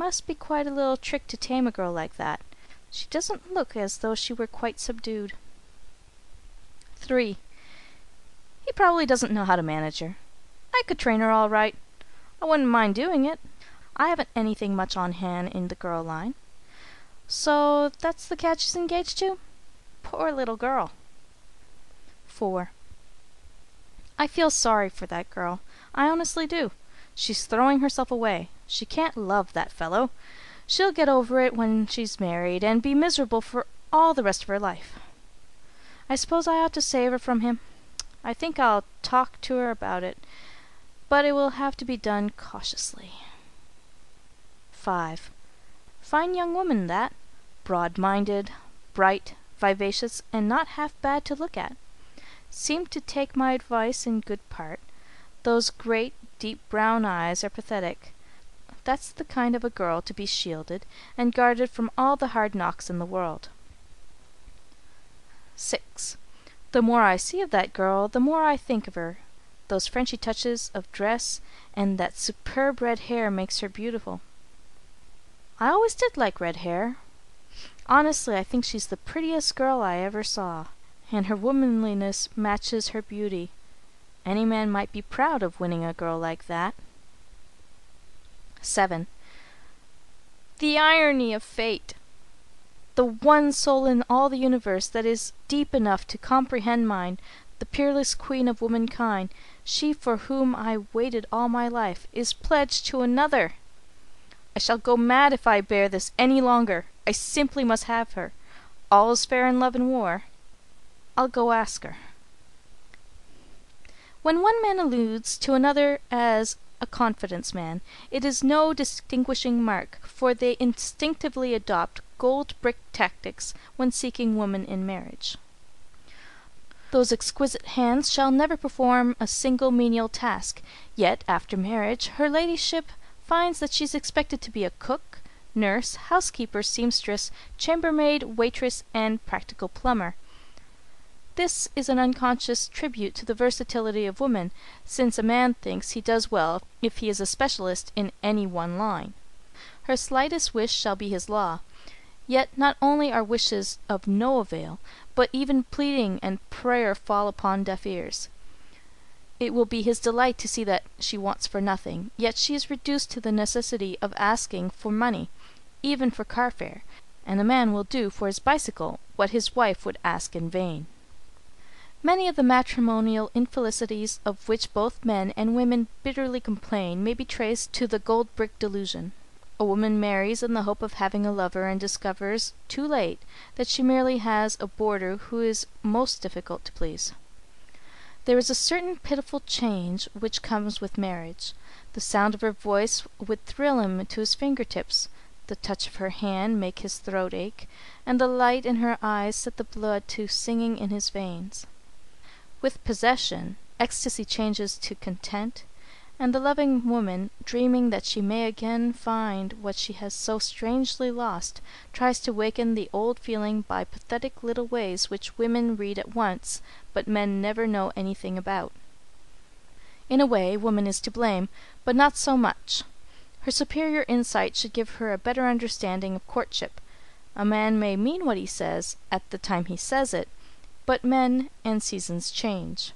must be quite a little trick to tame a girl like that. She doesn't look as though she were quite subdued. 3. He probably doesn't know how to manage her. I could train her all right. I wouldn't mind doing it. I haven't anything much on hand in the girl line. So that's the cat she's engaged to? Poor little girl. 4. I feel sorry for that girl. I honestly do. She's throwing herself away. She can't love that fellow. She'll get over it when she's married, and be miserable for all the rest of her life. I suppose I ought to save her from him. I think I'll talk to her about it, but it will have to be done cautiously. 5. Fine young woman, that. Broad-minded, bright, vivacious, and not half bad to look at. Seemed to take my advice in good part. Those great, deep brown eyes are pathetic. That's the kind of a girl to be shielded and guarded from all the hard knocks in the world. 6. The more I see of that girl, the more I think of her. Those Frenchy touches of dress and that superb red hair makes her beautiful. I always did like red hair. Honestly, I think she's the prettiest girl I ever saw, and her womanliness matches her beauty. Any man might be proud of winning a girl like that. 7. The irony of fate! The one soul in all the universe that is deep enough to comprehend mine, the peerless queen of womankind, she for whom I waited all my life, is pledged to another! I shall go mad if I bear this any longer. I simply must have her. All is fair in love and war. I'll go ask her. When one man alludes to another as a confidence man, it is no distinguishing mark, for they instinctively adopt gold-brick tactics when seeking woman in marriage. Those exquisite hands shall never perform a single menial task, yet after marriage her ladyship finds that she's expected to be a cook, nurse, housekeeper, seamstress, chambermaid, waitress, and practical plumber. This is an unconscious tribute to the versatility of woman, since a man thinks he does well if he is a specialist in any one line. Her slightest wish shall be his law. Yet not only are wishes of no avail, but even pleading and prayer fall upon deaf ears. It will be his delight to see that she wants for nothing, yet she is reduced to the necessity of asking for money, even for car fare, and a man will do for his bicycle what his wife would ask in vain. Many of the matrimonial infelicities of which both men and women bitterly complain may be traced to the gold-brick delusion. A woman marries in the hope of having a lover and discovers, too late, that she merely has a boarder who is most difficult to please. There is a certain pitiful change which comes with marriage. The sound of her voice would thrill him to his fingertips, the touch of her hand make his throat ache, and the light in her eyes set the blood to singing in his veins. With possession, ecstasy changes to content, and the loving woman, dreaming that she may again find what she has so strangely lost, tries to waken the old feeling by pathetic little ways which women read at once, but men never know anything about. In a way, woman is to blame, but not so much. Her superior insight should give her a better understanding of courtship. A man may mean what he says at the time he says it, but men and seasons change.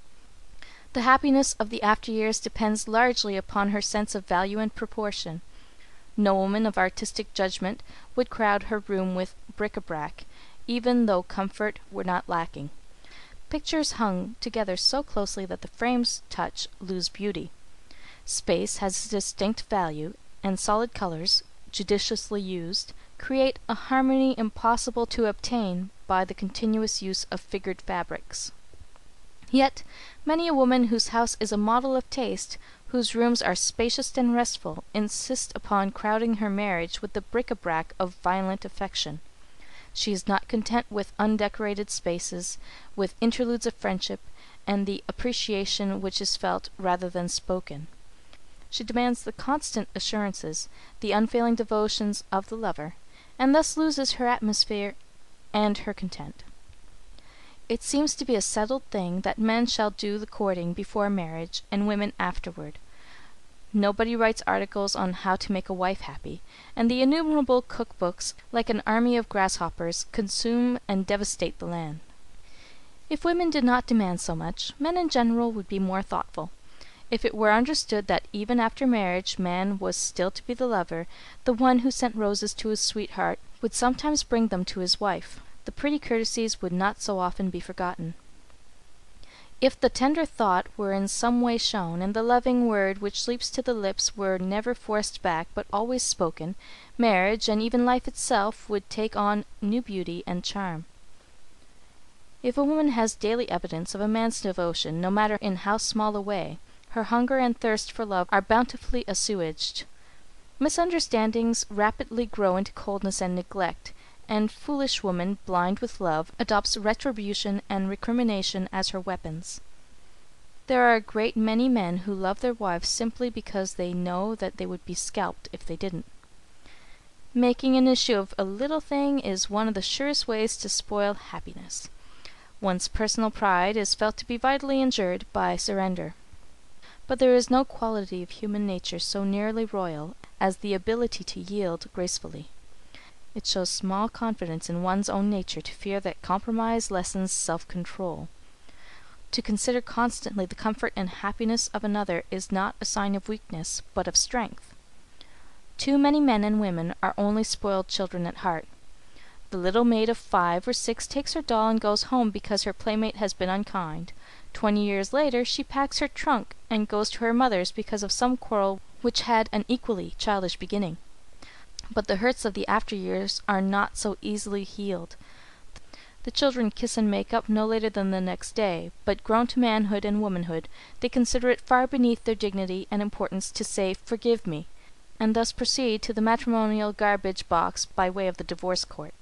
The happiness of the after years depends largely upon her sense of value and proportion. No woman of artistic judgment would crowd her room with bric-a-brac, even though comfort were not lacking. Pictures hung together so closely that the frames touch lose beauty. Space has a distinct value, and solid colors, judiciously used, create a harmony impossible to obtain by the continuous use of figured fabrics. Yet many a woman whose house is a model of taste, whose rooms are spacious and restful, insist upon crowding her marriage with the bric-a-brac of violent affection. She is not content with undecorated spaces, with interludes of friendship, and the appreciation which is felt rather than spoken. She demands the constant assurances, the unfailing devotions of the lover, and thus loses her atmosphere and her content. It seems to be a settled thing that men shall do the courting before marriage, and women afterward. Nobody writes articles on how to make a wife happy, and the innumerable cookbooks, like an army of grasshoppers, consume and devastate the land. If women did not demand so much, men in general would be more thoughtful. If it were understood that even after marriage man was still to be the lover, the one who sent roses to his sweetheart would sometimes bring them to his wife, the pretty courtesies would not so often be forgotten. If the tender thought were in some way shown, and the loving word which leaps to the lips were never forced back but always spoken, marriage, and even life itself, would take on new beauty and charm. If a woman has daily evidence of a man's devotion, no matter in how small a way, her hunger and thirst for love are bountifully assuaged. Misunderstandings rapidly grow into coldness and neglect, and foolish woman, blind with love, adopts retribution and recrimination as her weapons. There are a great many men who love their wives simply because they know that they would be scalped if they didn't. Making an issue of a little thing is one of the surest ways to spoil happiness. One's personal pride is felt to be vitally injured by surrender. But there is no quality of human nature so nearly royal as the ability to yield gracefully. It shows small confidence in one's own nature to fear that compromise lessens self-control. To consider constantly the comfort and happiness of another is not a sign of weakness, but of strength. Too many men and women are only spoiled children at heart. The little maid of 5 or 6 takes her doll and goes home because her playmate has been unkind. 20 years later she packs her trunk and goes to her mother's because of some quarrel which had an equally childish beginning. But the hurts of the after years are not so easily healed. The children kiss and make up no later than the next day, but grown to manhood and womanhood, they consider it far beneath their dignity and importance to say "forgive me," and thus proceed to the matrimonial garbage box by way of the divorce court.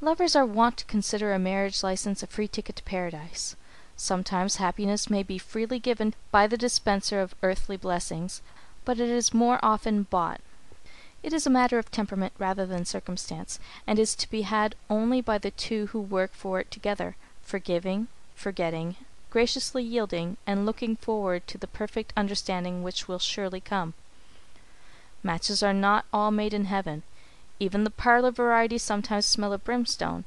Lovers are wont to consider a marriage license a free ticket to paradise. Sometimes happiness may be freely given by the dispenser of earthly blessings, but it is more often bought. It is a matter of temperament rather than circumstance, and is to be had only by the two who work for it together, forgiving, forgetting, graciously yielding, and looking forward to the perfect understanding which will surely come. Matches are not all made in heaven. Even the parlour variety sometimes smell of brimstone,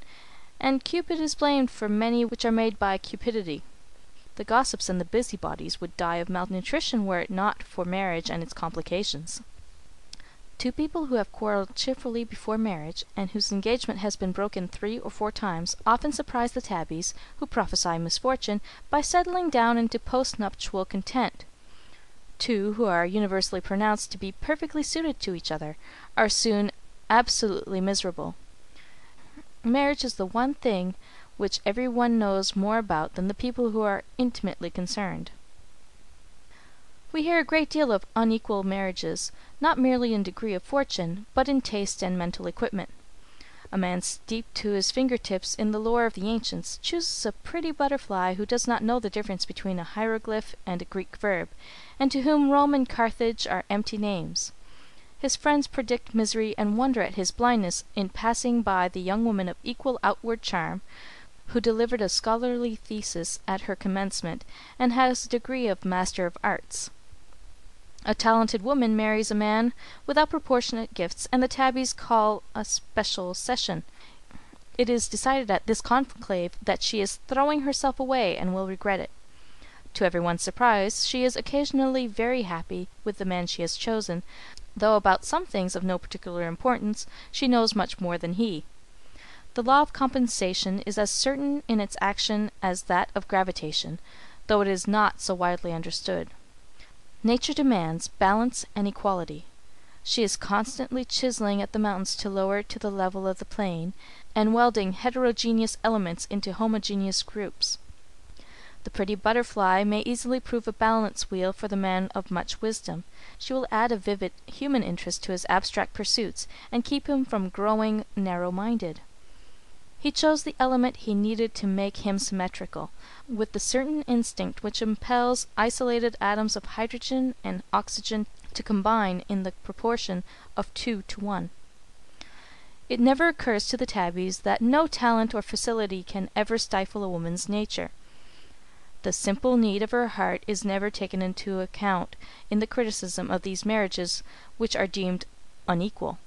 and Cupid is blamed for many which are made by cupidity. The gossips and the busybodies would die of malnutrition were it not for marriage and its complications. Two people who have quarrelled cheerfully before marriage, and whose engagement has been broken 3 or 4 times, often surprise the tabbies, who prophesy misfortune, by settling down into post-nuptial content. Two who are universally pronounced to be perfectly suited to each other are soon absolutely miserable. Marriage is the one thing which every one knows more about than the people who are intimately concerned. We hear a great deal of unequal marriages, not merely in degree of fortune, but in taste and mental equipment. A man steeped to his fingertips in the lore of the ancients chooses a pretty butterfly who does not know the difference between a hieroglyph and a Greek verb, and to whom Rome and Carthage are empty names. His friends predict misery and wonder at his blindness in passing by the young woman of equal outward charm, who delivered a scholarly thesis at her commencement, and has a degree of Master of Arts. A talented woman marries a man without proportionate gifts, and the tabbies call a special session. It is decided at this conclave that she is throwing herself away and will regret it. To everyone's surprise, she is occasionally very happy with the man she has chosen, though about some things of no particular importance she knows much more than he. The law of compensation is as certain in its action as that of gravitation, though it is not so widely understood. Nature demands balance and equality. She is constantly chiseling at the mountains to lower it to the level of the plain, and welding heterogeneous elements into homogeneous groups. The pretty butterfly may easily prove a balance wheel for the man of much wisdom. She will add a vivid human interest to his abstract pursuits, and keep him from growing narrow-minded. He chose the element he needed to make him symmetrical, with the certain instinct which impels isolated atoms of hydrogen and oxygen to combine in the proportion of 2 to 1. It never occurs to the tabbies that no talent or facility can ever stifle a woman's nature. The simple need of her heart is never taken into account in the criticism of these marriages which are deemed unequal.